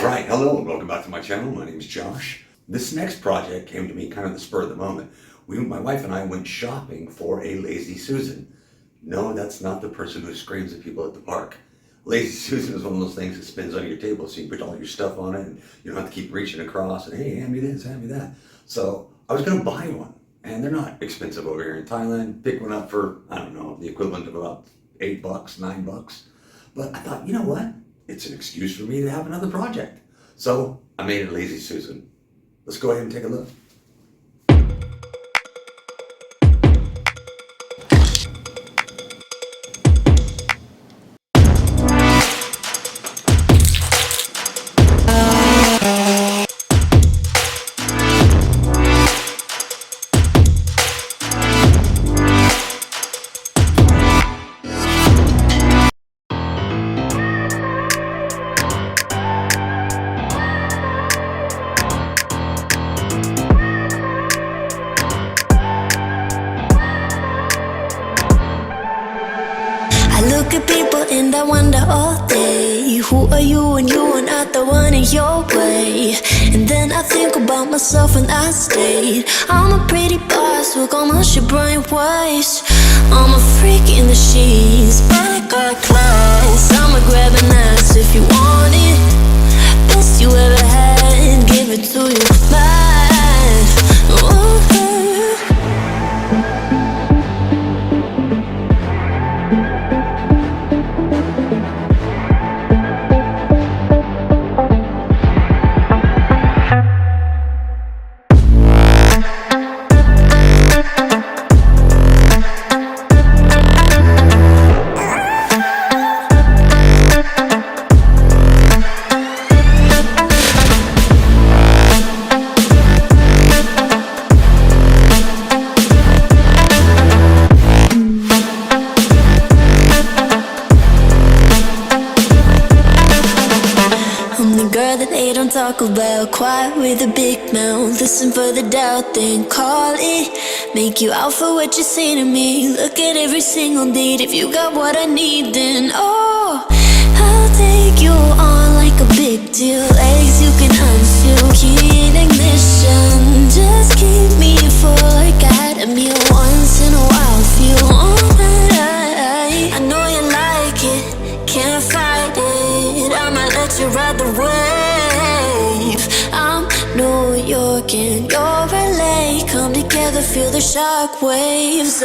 Alright, hello and welcome back to my channel. My name is Josh. This next project came to me kind of the spur of the moment. My wife and I went shopping for a Lazy Susan. No, that's not the person who screams at people at the park. Lazy Susan is one of those things that spins on your table so you can put all your stuff on it and you don't have to keep reaching across and hey, hand me this, hand me that. So I was going to buy one and they're not expensive over here in Thailand. Pick one up for, I don't know, the equivalent of about $8, $9. But I thought, you know what? It's an excuse for me to have another project. So I made a Lazy Susan. Let's go ahead and take a look. I look at people and I wonder all day, who are you and you are not the one in your way. And then I think about myself and I state I'm a pretty boss with almost your brain waste. I'm a freak in the sheets, but I got class. I'ma grab an ass if you want it. Best you ever had, give it to you bad. Ooh. They don't talk about, quiet with a big mouth. Listen for the doubt, then call it. Make you out for what you say to me. Look at every single date. If you got what I need, then oh, I'll take you on like a big deal. Legs you can unseal, key in ignition. Just keep me full like at a meal. Once in a while, feel alright. I know you like it, can't fight it. I'ma let you ride the wave. I'm New York and you're LA. Come together, feel the shock waves.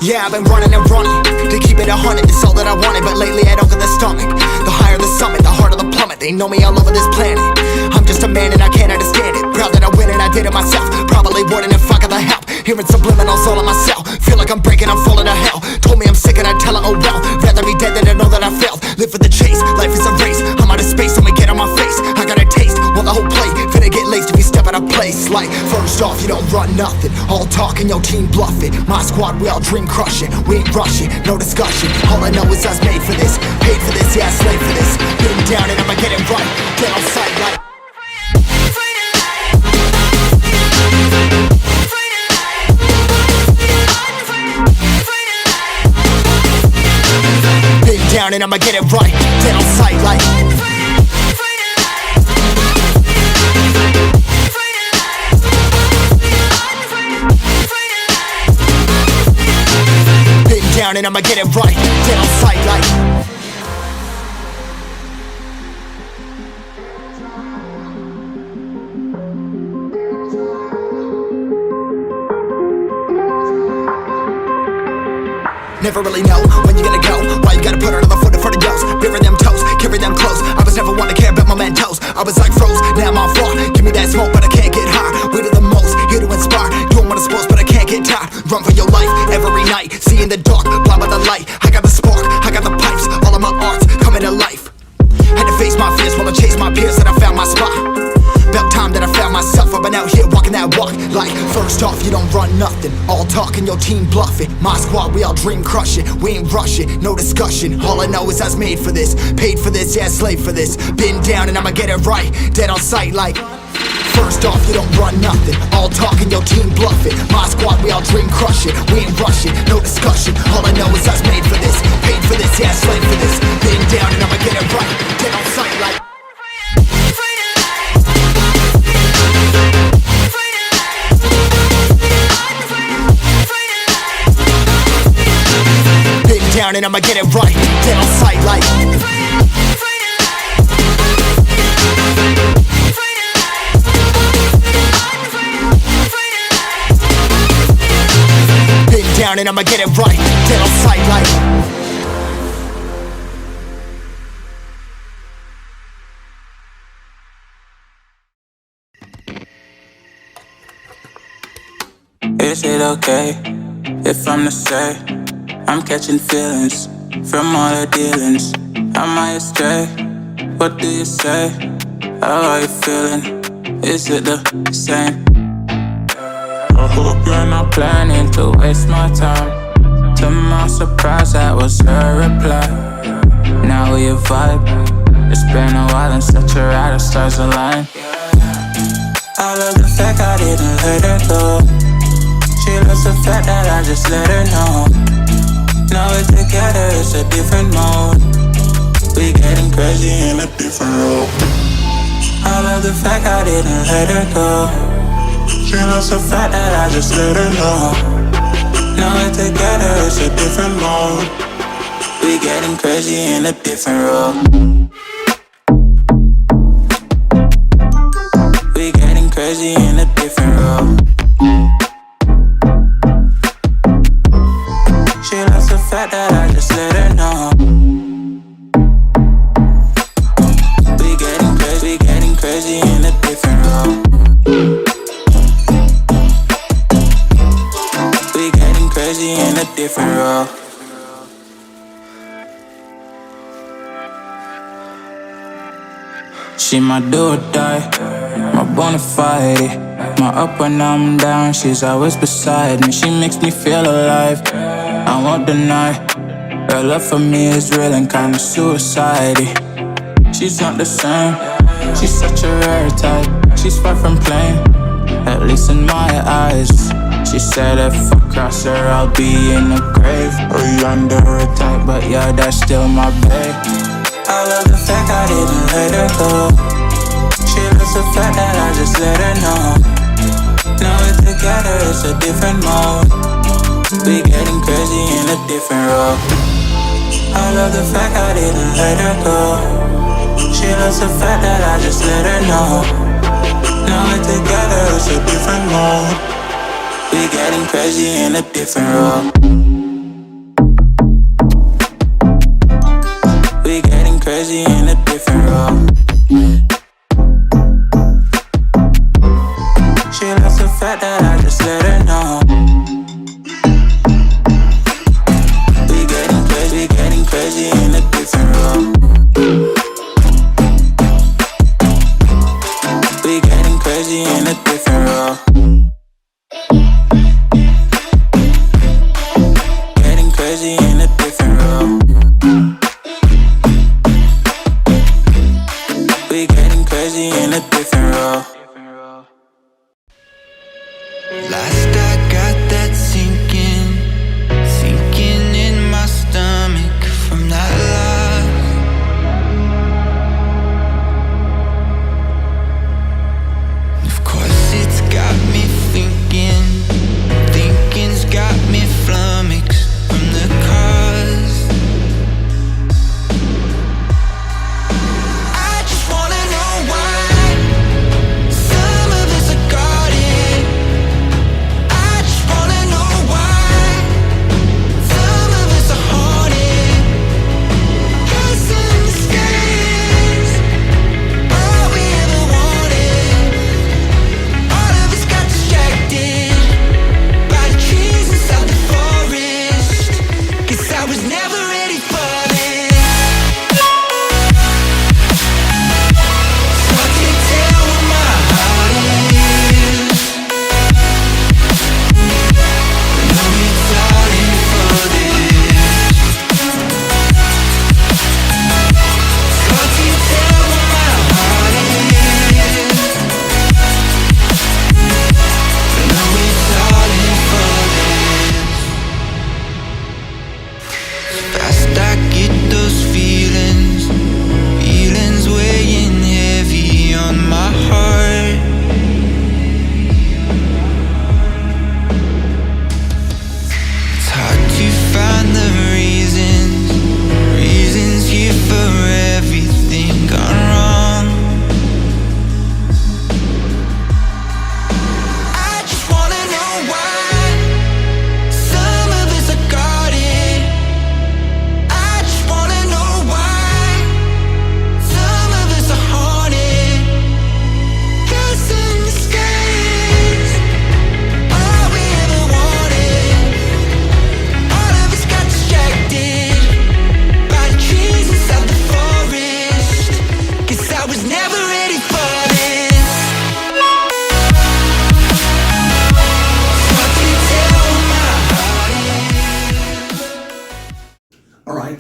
Yeah, I've been running and running to keep it 100, it's all that I wanted. But lately I don't get the stomach. The higher the summit, the harder the plummet. They know me all over this planet. I'm just a man and I can't understand it. Proud that I win and I did it myself. Probably wouldn't if I got the help. Hearing subliminals all on myself. Feel like I'm breaking, I'm falling to hell. Told me I'm sick and I tell her, oh well. Rather be dead than to know that I failed. Live for the chase, life is a race. I'm out of space, I'ma get on my face. I got a taste, while the whole plate finna get laced if you step out of place. Like, first off, you don't run nothing. All talk and your team bluffing. My squad, we all dream crushing. We ain't rushing, no discussion. All I know is I was made for this. Paid for this, yeah, slave for this. Been down and I'ma get it right. Get on sight like down and I'ma get it right. Dead on sight like down and I'ma get it right. Dead on sight like never really know when you gonna go. Why you gotta put another foot in front of yours? Bury them toes, carry them close. I was never one to care about my mentos. I was like froze, now I'm on floor. Give me that smoke, but I can't get high. We do the most, here to inspire. Doing what I'm supposed, but I can't get tired. Run for your life every night. See in the dark, blind by the light. I got the spark, I got the pipes. All of my arts coming to life. Had to face my fears while I chased my peers, and I found my spot. About time that I found myself. I've been out here walking that walk. Like, first off, you don't run nothing. All talking, your team bluffing. My squad, we all dream crush it. We ain't rushing, no discussion. All I know is I was made for this. Paid for this, yeah, slave for this. Been down and I'ma get it right. Dead on sight like first off, you don't run nothing. All talking, your team bluffing. My squad, we all dream crush it. We ain't rushing, no discussion. All I know is I was made for this. Paid for this, yeah, slave for this. Been down and I'ma get it right. Dead on sight like down and I'ma get it right. Dead on sight like been down and I'ma get it right. Dead on sight like is it okay if I'm to say I'm catching feelings from all the dealings? Am I astray? What do you say? How are you feeling? Is it the same? I hope you're not planning to waste my time. To my surprise, that was her reply. Now we vibe. It's been a while and such a ride, the stars align. I love the fact I didn't let her go. She loves the fact that I just let her know. Now we're together, it's a different mode. We getting crazy in a different role. I love the fact I didn't let her go. She loves the fact that I just let her know. Now we're together, it's a different mode. We getting crazy in a different role. We getting crazy in a different role. She loves the fact that I just let her know. We getting crazy in a different role. We getting crazy in a different role. She my do or die, my bona fide. My up when I'm down, she's always beside me. She makes me feel alive, I won't deny. Her love for me is real and kinda suicide-y. She's not the same, she's such a rare type. She's far from plain, at least in my eyes. She said if I cross her, I'll be in the grave or under her type, but yeah, that's still my babe. I love the fact I didn't let her go. She loves the fact that I just let her know. Now we're together, it's a different mode. We getting crazy in a different role. I love the fact I didn't let her go. She loves the fact that I just let her know. Now we're together, it's a different mode. We getting crazy in a different role. We getting crazy in a different role. She loves the fact that I just let her know. We getting crazy in a different role. We getting crazy in a different role. Getting crazy in a different role. We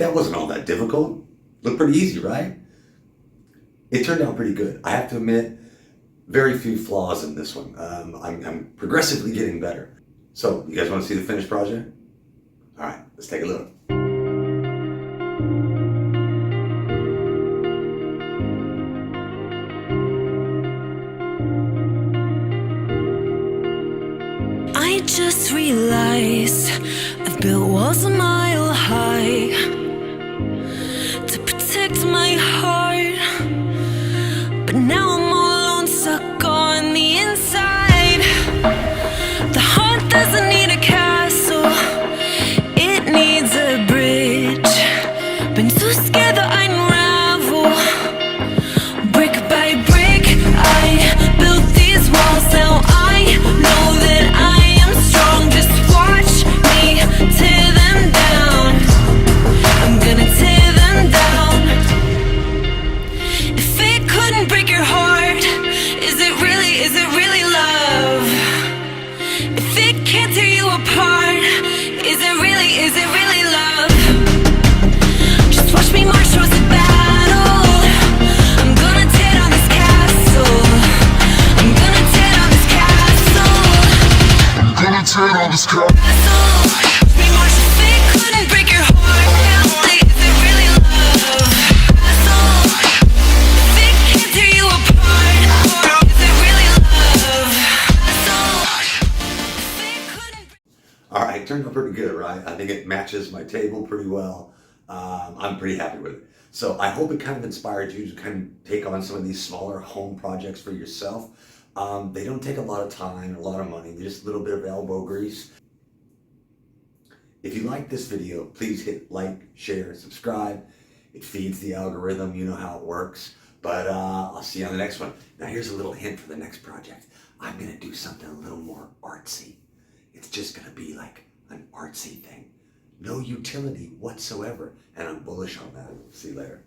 that wasn't all that difficult. Looked pretty easy, right? It turned out pretty good. I have to admit, very few flaws in this one. I'm progressively getting better. So, you guys want to see the finished project? All right, let's take a look. I just realized I've built walls a mile high to protect my heart, but now I'm all alone, stuck on the inside. The heart doesn't need a castle, it needs a bridge. Been too scared that I'd unravel. Brick by brick, I built these walls. Now I know that I am strong. Just watch me tear them down. I'm gonna tear them down. If it couldn't break your heart, is it really love? If it can't tear you apart, is it really love? Just watch me march towards the battle. I'm gonna tear down this castle. I'm gonna tear down this castle. I'm gonna tear down this castle. Watch me march. If it couldn't break your heart, is it really love? If it can't tear you apart, is it really love? If it couldn't. All right, turned out pretty good, right? I think it matches my table pretty well. I'm pretty happy with it. So I hope it kind of inspired you to kind of take on some of these smaller home projects for yourself. They don't take a lot of time, a lot of money. They're just a little bit of elbow grease. If you like this video, please hit like, share, subscribe. It feeds the algorithm, you know how it works. But I'll see you on the next one. Now here's a little hint for the next project. I'm gonna do something a little more artsy. It's just gonna be like an artsy thing. No utility whatsoever. And I'm bullish on that. See you later.